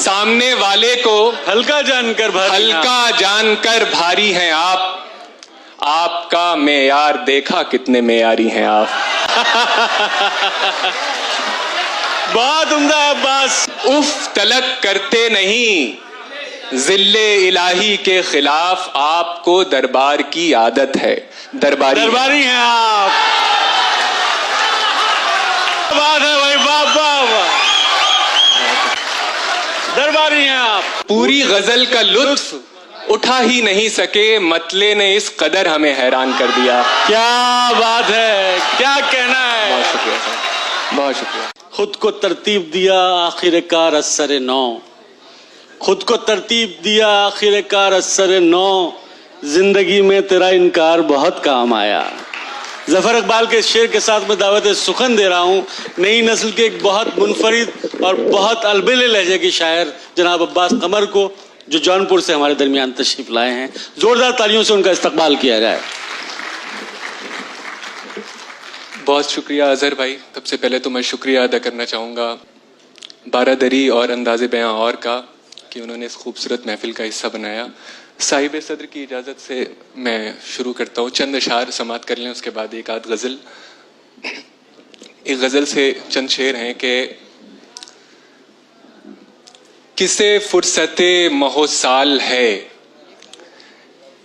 सामने वाले को हल्का जानकर भारी हैं आप। आपका मेयार देखा कितने मेयारी हैं आप। बहुत उम्दा अब्बास। उफ तलक करते नहीं, जिल्ले इलाही के खिलाफ आपको दरबार की आदत है। दरबारी हैं आप। बात है भाई, वाह। दरबारी हैं आप। पूरी गजल का लुत्फ उठा ही नहीं सके, मतले ने इस कदर हमें हैरान कर दिया। क्या बात है, क्या कहना है। बहुत शुक्रिया सर, बहुत शुक्रिया। खुद को तरतीब दिया आखिरकार असर नौ, खुद को तरतीब दिया आखिरकार असर नौ, जिंदगी में तेरा इनकार बहुत काम आया। जफर इकबाल के शेर के साथ मैं दावत सुखन दे रहा हूँ नई नस्ल के एक बहुत मुनफरिद और बहुत अलबेले लहजे के शायर जनाब अब्बास कमर को, जो जौनपुर से हमारे दरमियान तशरीफ लाए हैं। जोरदार तालियों से उनका इस्तकबाल किया जाए। बहुत शुक्रिया अजहर भाई। सबसे पहले तो मैं शुक्रिया अदा करना चाहूँगा बारादरी और अंदाज़े बयां और का कि उन्होंने इस खूबसूरत महफिल का हिस्सा बनाया। साहिब सदर की इजाज़त से मैं शुरू करता हूँ। चंद अशार समात कर लें, उसके बाद एक आध गज़ल। एक गज़ल से चंद शेर हैं कि किसे फुर्सते महोसाल है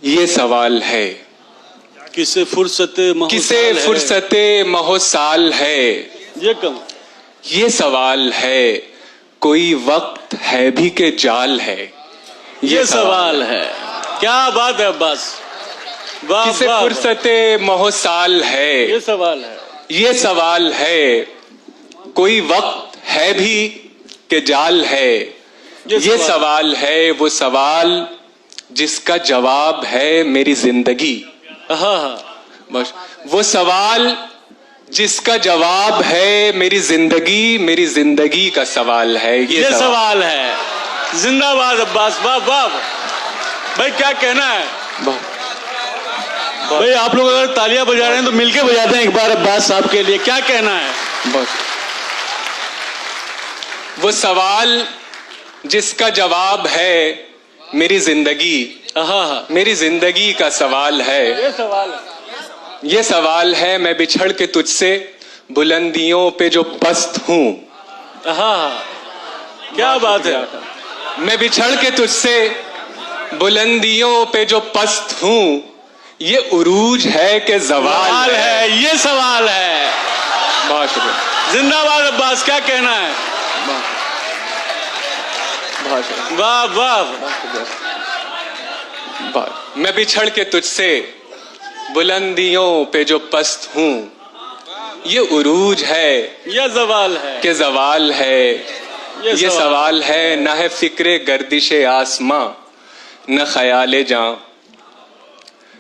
ये सवाल है। किसे फुर्सते महोसाल है ये कम ये सवाल है। कोई वक्त है भी के जाल है ये सवाल है। क्या बात है अब्बास, वाह। किसे फुर्सते महोसाल है ये सवाल है। कोई वक्त है भी के जाल है ये सवाल है। वो सवाल जिसका जवाब है मेरी जिंदगी। बस वो सवाल जिसका जवाब है मेरी जिंदगी का सवाल है ये सवाल है। जिंदाबाद अब्बास, वाह। भाई क्या कहना है। भाई आप लोग अगर तालियां बजा रहे हैं तो मिलके बजाते हैं एक बार अब्बास साहब के लिए। क्या कहना है। बस वो सवाल जिसका जवाब है मेरी जिंदगी का सवाल है। ये सवाल है मैं बिछड़ के तुझसे बुलंदियों पे जो पस्त हूँ। क्या बात है। मैं बिछड़ के तुझसे बुलंदियों पे जो पस्त हूँ। ये उरूज है कि ज़वाल है ये सवाल है। बहुत शुक्रिया। जिंदाबाद अब्बास, क्या कहना है। बहुत शुक्रिया। वाह। मैं बिछड़ के तुझसे बुलंदियों पे जो पस्त हूँ। ये उरूज है ये ज़वाल है कि ज़वाल है ये सवाल है। न है फिक्रे गर्दिशे आसमां न ख्याले जां।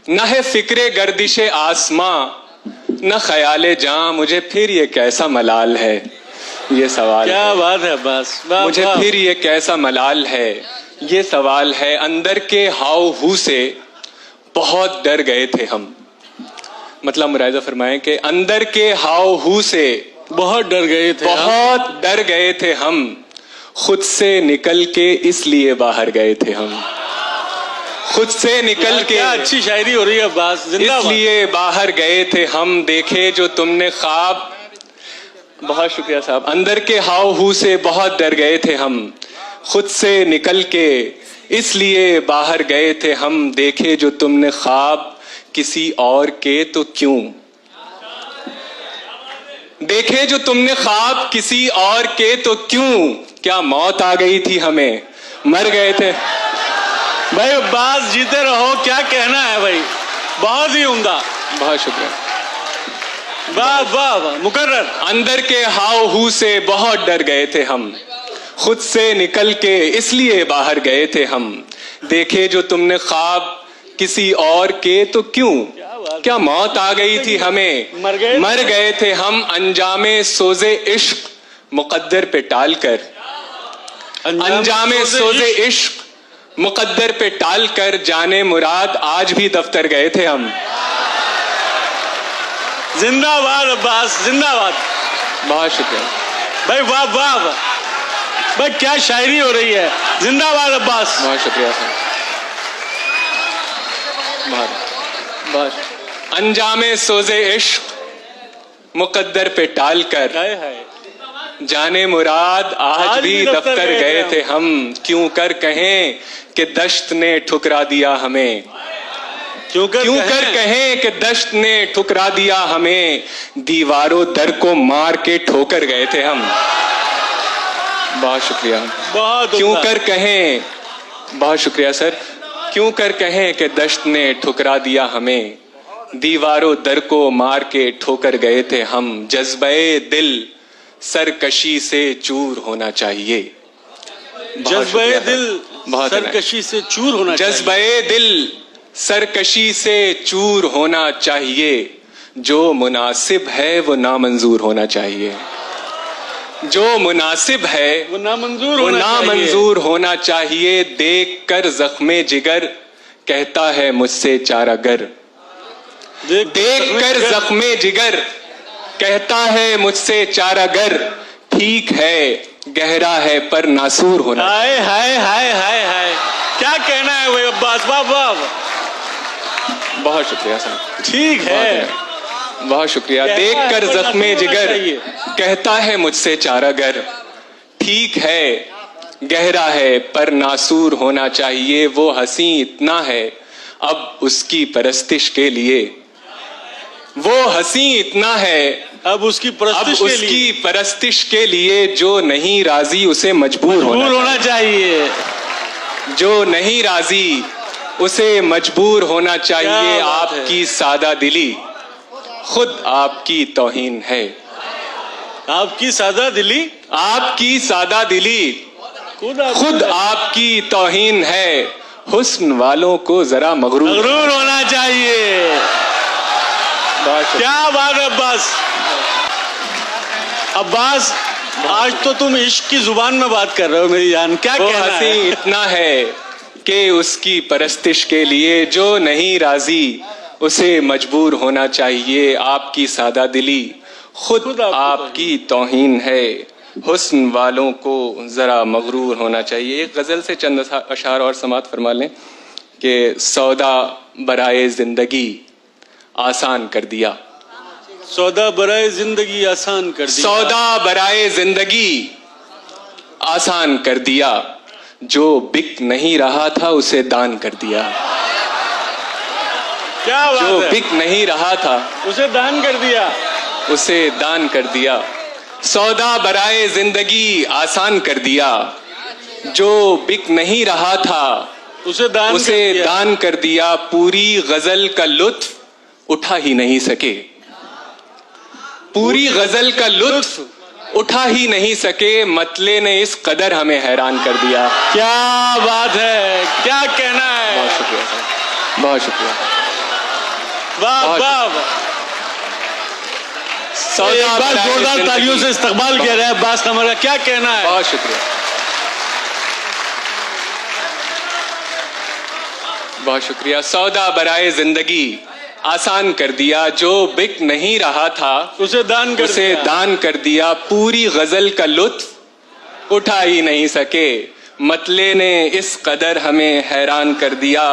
न है फिक्रे गर्दिशे आसमां न ख्याले जां। मुझे फिर ये कैसा मलाल है ये सवाल। क्या बात है बस। मुझे फिर ये कैसा मलाल है ये सवाल है। अंदर के हाव हू से बहुत डर गए थे हम। मतलब मुरायजा फरमाएं कि अंदर के हाव हू से बहुत डर गए थे हम। खुद से निकल के इसलिए बाहर गए थे हम। खुद से निकल के, अच्छी शायरी हो रही है अब्बास, इसलिए बाहर गए थे हम। देखे जो तुमने ख्वाब। बहुत शुक्रिया साहब। अंदर के हाव हू से बहुत डर गए थे हम। खुद से निकल के इसलिए बाहर गए थे हम। देखे जो तुमने ख्वाब किसी और के तो क्यों। देखे जो तुमने ख्वाब किसी और के तो क्यों। क्या मौत आ गई थी हमें, मर गए थे। भाई अब्बास जीते रहो, क्या कहना है भाई। बहुत ही उम्दा। बहुत शुक्रिया। वाह मुकर्रर। अंदर के हाव हू से बहुत डर गए थे हम। खुद से निकल के इसलिए बाहर गए थे हम। देखे जो तुमने ख्वाब किसी और के तो क्यों। क्या मौत आ गई थी हमें, मर गए थे हम। अंजामे सोजे इश्क मुकद्दर पे टाल कर। अंजामे सोजे इश्क मुकद्दर पे टाल कर। जाने मुराद आज भी दफ्तर गए थे हम। जिंदाबाद अब्बास, जिंदाबाद। बहुत शुक्रिया भाई, वाह। भाई क्या शायरी हो रही है, जिंदाबाद अब्बास। बहुत शुक्रिया सर। बहुत अंजामे सोजे इश्क मुकद्दर पे टाल कर हाय हाय, जाने मुराद आज भी दफ्तर गए थे हम, क्यों कर कहें कि दश्त ने ठुकरा दिया हमें, क्यों कर कहें कि दश्त ने ठुकरा दिया हमें, दीवारों दर को मार के ठोकर गए थे हम। बहुत शुक्रिया। बहुत क्यों उम्दा। कर कहें, बहुत शुक्रिया सर। क्यों कर कहें कि दश्त ने ठुकरा दिया हमें, दीवारों दर को मार के ठोकर गए थे हम, जज्बे दिल सरकशी से चूर होना चाहिए। जज्बे दिल सरकशी से चूर होना चाहिए। जज्बे दिल सरकशी से चूर होना चाहिए, जो मुनासिब है वो नामंजूर होना चाहिए, जो मुनासिब है वो नामंजूर होना चाहिए, देख कर जख्मे जिगर कहता है मुझसे चारागर, देख कर जख्मे जिगर कहता है मुझसे चारागर, ठीक है गहरा है पर नासूर होना। हाय हाय हाय हाय हाय, क्या कहना है भाई अब्बास, वाह वाह। बहुत शुक्रिया सर। ठीक है, बहुत शुक्रिया। देख कर जख्मे जिगर कहता है मुझसे चारागर, ठीक है गहरा है पर नासूर होना चाहिए, वो हंसी इतना है अब उसकी परस्तिश के लिए, वो हंसी इतना है अब उसकी परस्तिश के लिए, जो नहीं राजी उसे मजबूर होना चाहिए, जो नहीं राजी उसे मजबूर होना चाहिए, आपकी सादा दिली खुद आपकी तौहीन है, आपकी सादा दिली, आपकी सादा दिली खुद आपकी तौहीन है, हुस्न वालों को जरा मगरूर होना चाहिए। क्या बात है अब्बास। अब्बास आज तो तुम इश्क की जुबान में बात कर रहे हो मेरी जान, क्या कहना है? हंसी इतना है कि उसकी परस्तिश के लिए, जो नहीं राजी उसे मजबूर होना चाहिए, आपकी सादा दिली खुद आपकी तौहीन है, हुस्न वालों को जरा मगरूर होना चाहिए। एक गजल से चंद अशार और समात फरमा लें कि सौदा बराए जिंदगी आसान कर दिया, सौदा बराए जिंदगी आसान कर दिया, सौदा बराए जिंदगी आसान कर दिया, जो बिक नहीं रहा था उसे दान कर दिया, क्या बात जो है? बिक नहीं रहा था उसे दान कर दिया, उसे दान कर दिया, सौदा बराए जिंदगी आसान कर दिया, जो बिक नहीं रहा था उसे दान कर दिया, पूरी गजल का लुत्फ उठा ही नहीं सके, पूरी गजल का लुत्फ उठा ही नहीं सके, मतले ने इस कदर हमें हैरान कर दिया। क्या बात है, क्या कहना है? बहुत शुक्रिया सर, बहुत शुक्रिया। वाह वाह, एक बार जोरदार तालियों से इस्तकबाल किया जाए अब्बास कमर का, क्या कहना है? बहुत शुक्रिया, बहुत शुक्रिया। सौदा बराए जिंदगी आसान कर दिया, जो बिक नहीं रहा था उसे दान कर दिया, पूरी गजल का लुत्फ उठा ही नहीं सके, मतले ने इस कदर हमें हैरान कर दिया,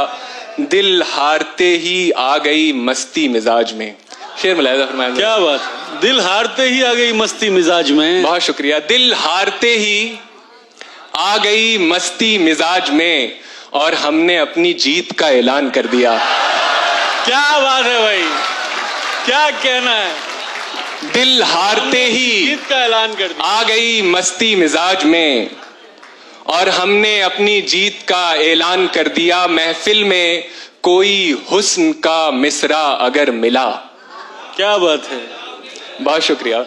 दिल हारते ही आ गई मस्ती मिजाज में। शेर मुलाहिजा फरमाया। क्या बात, दिल हारते ही आ गई मस्ती मिजाज में। बहुत शुक्रिया। दिल हारते ही आ गई मस्ती मिजाज में, और हमने अपनी जीत का ऐलान कर दिया। क्या बात है भाई, क्या कहना है? दिल हारते ही जीत का ऐलान कर दिया, आ गई मस्ती मिजाज में, और हमने अपनी जीत का ऐलान कर दिया, महफिल में कोई हुस्न का मिसरा अगर मिला। क्या बात है, बहुत शुक्रिया।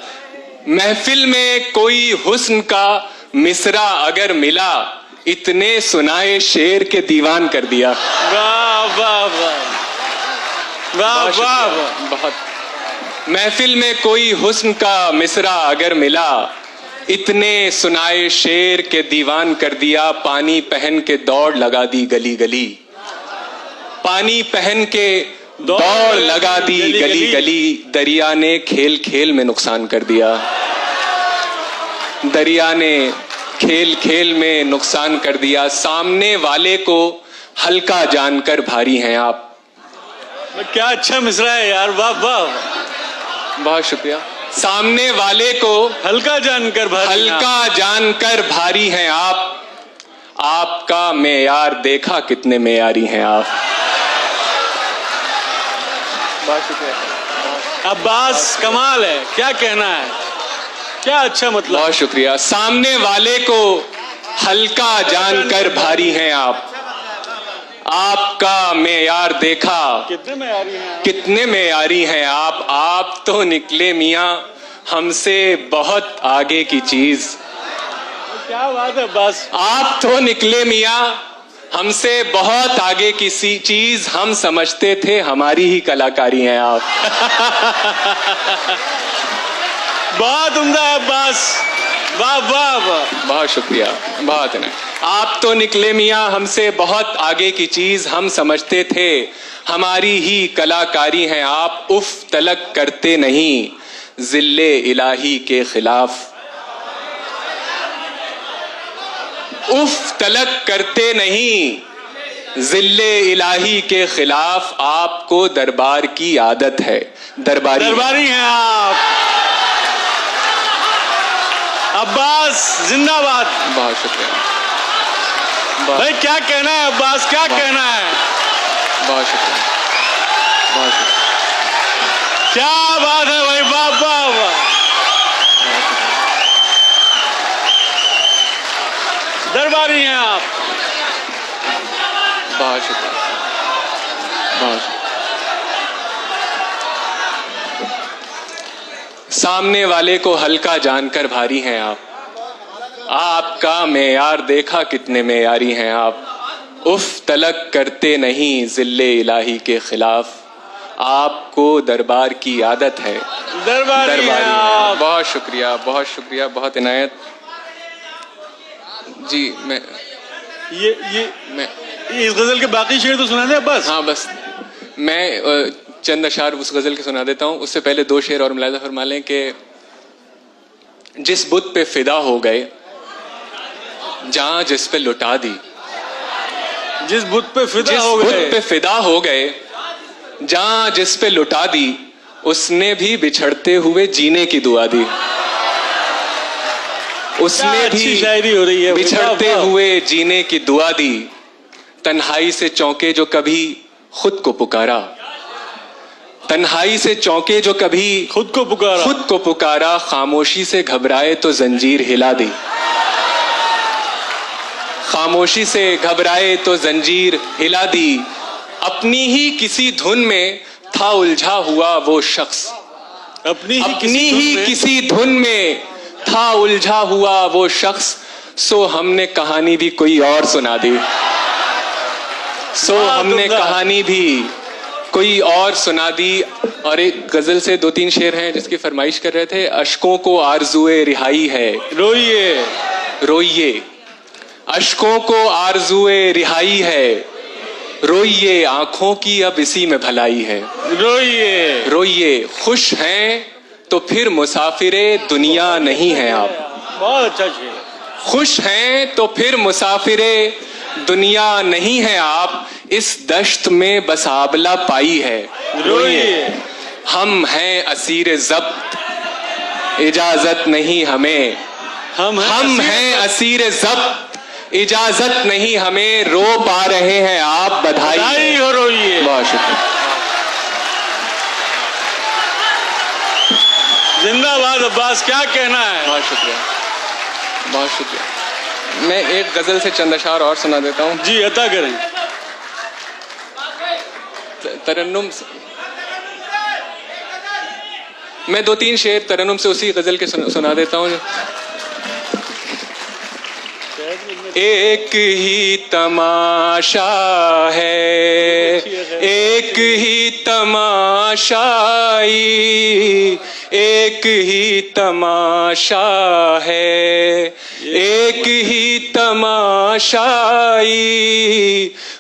महफिल में कोई हुस्न का मिसरा अगर मिला, इतने सुनाए शेर के दीवान कर दिया। वाह वाह वाह वाह वाह, बहुत। महफिल में कोई हुस्न का मिसरा अगर मिला, इतने सुनाए शेर के दीवान कर दिया, पानी पहन के दौड़ लगा दी गली गली, पानी पहन के दौड़ लगा दी गली गली, दरिया ने खेल खेल में नुकसान कर दिया, दरिया ने खेल खेल में नुकसान कर दिया। सामने वाले को हल्का जानकर भारी हैं आप। क्या अच्छा मिसरा है यार, वाह वाह। बहुत शुक्रिया। सामने वाले को हल्का जानकर भारी, हल्का जानकर भारी हैं आप। आपका मेयार देखा कितने मेयारी हैं आप। बहुत शुक्रिया। अब्बास कमाल है, क्या कहना है, क्या अच्छा मतलब। बहुत शुक्रिया। सामने वाले को हल्का जानकर भारी हैं आप। आपका मेयार देखा कितने मेयारी हैं, कितने मेयारी हैं आप। आप तो निकले मियां हमसे बहुत आगे की चीज। क्या बात है अब्बास। आप तो निकले मियां हमसे बहुत आगे की सी चीज। हम समझते थे हमारी ही कलाकारी हैं आप। बहुत उम्दा है अब्बास, वाह वाह वाह। बहुत शुक्रिया, बहुत है। आप तो निकले मियां हमसे बहुत आगे की चीज। हम समझते थे हमारी ही कलाकारी हैं आप। उफ तलक करते नहीं जिल्ले इलाही के खिलाफ। उफ तलक करते नहीं जिल्ले इलाही के खिलाफ। आपको दरबार की आदत है। दरबारी हैं आप। अब्बास जिंदाबाद। बहुत शुक्रिया। भाई क्या कहना है अब्बास, क्या कहना है। बहुत शुक्रिया, बहुत शुक्रिया। क्या बात है भाई, वाह वाह वाह। दरबारी हैं आप। बहुत शुक्रिया, बहुत शुक्रिया। सामने वाले को हल्का जानकर भारी हैं आप। आपका मेयार देखा कितने मेयारी हैं आप। उफ तलक करते नहीं जिल्ले इलाही के खिलाफ। आपको दरबार की आदत है। दरबारी हैं आप। बहुत शुक्रिया, बहुत शुक्रिया, बहुत इनायत जी। मैं इस गजल के बाकी शेर तो सुना दे अब्बास। हाँ बस मैं चंद अशार उस गजल के सुना देता हूँ। उससे पहले दो शेर और मुलाहिजा फरमा लें कि जिस बुत पे फिदा हो गए जहां जिस पे लुटा दी। जिस बुत पे फिदा जिस हो बुत गए, पे फिदा हो गए जहां जिस पे लुटा दी। उसने भी बिछड़ते हुए जीने की दुआ दी। उसने अच्छी शायरी हो रही है। भी बिछड़ते हुए जीने की दुआ दी। तन्हाई से चौंके जो कभी खुद को पुकारा। तन्हाई से चौंके जो कभी खुद को पुकारा। खुद को पुकारा। खामोशी से घबराए तो जंजीर हिला दी। खामोशी से घबराए तो जंजीर हिला दी। अपनी ही किसी धुन में था उलझा हुआ वो शख्स। अपनी ही किसी धुन में था उलझा हुआ वो शख्स। सो हमने कहानी भी कोई और सुना दी। सो हमने कहानी भी कोई और सुना दी। और एक गजल से दो तीन शेर हैं जिसकी फरमाइश कर रहे थे। अश्कों को आरज़ुए रिहाई है। रोइए रोइए। अश्कों को आरज़ुए रिहाई है। रोइए आंखों की अब इसी में भलाई है। रोइए रोइए। खुश हैं तो फिर मुसाफिरे दुनिया नहीं है आप। बहुत अच्छा शेर। खुश हैं तो फिर मुसाफिरे दुनिया नहीं है आप। इस दश्त में बस आबला पाई है। रोइए। हम हैं असीर ज़ब्त इजाजत नहीं हमें। हम हैं असीर ज़ब्त इजाजत नहीं हमें। रो पा रहे हैं आप बधाई हो। रोइए। बहुत शुक्रिया। जिंदाबाद अब्बास, क्या कहना है। बहुत शुक्रिया, बहुत शुक्रिया। मैं एक गजल से चंद अशार और सुना देता हूँ। जी अता करें। तरन्नुम मैं दो तीन शेर तरन्नुम से उसी गजल के सुना देता हूँ। एक ही तमाशा है, एक ही तमाशाई, एक ही तमाशा है, एक ही तमाशाई,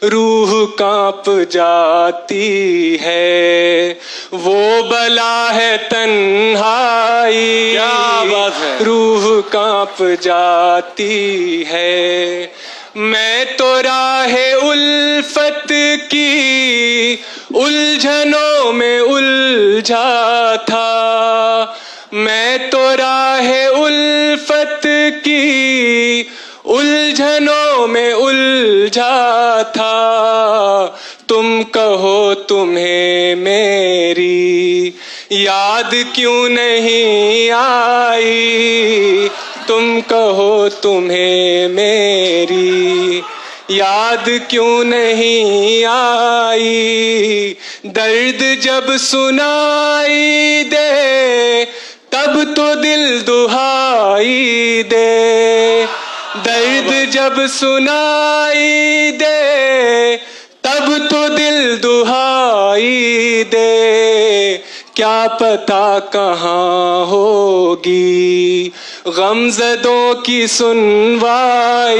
रूह कांप जाती है, वो बला है तन्हाई, क्या बात है। रूह कांप जाती है। मैं तो राहे उल्फत की उलझनों में उलझा था, मैं तो राहे उल्फत की उलझनों में उलझा था, तुम कहो तुम्हें मेरी याद क्यों नहीं आई, तुम कहो तुम्हें मेरी याद क्यों नहीं आई, दर्द जब सुनाई दे तब तो दिल दुहाई दे, दर्द जब सुनाई दे तब तो दिल दुहाई दे, क्या पता कहाँ होगी गमज़दों की सुनवाई,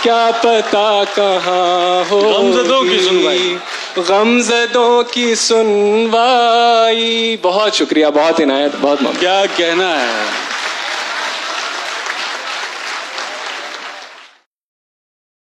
क्या पता कहाँ होगी गमज़दों की सुनवाई, गमज़दों की सुनवाई। बहुत शुक्रिया, बहुत इनायत, बहुत ममनून। क्या कहना है।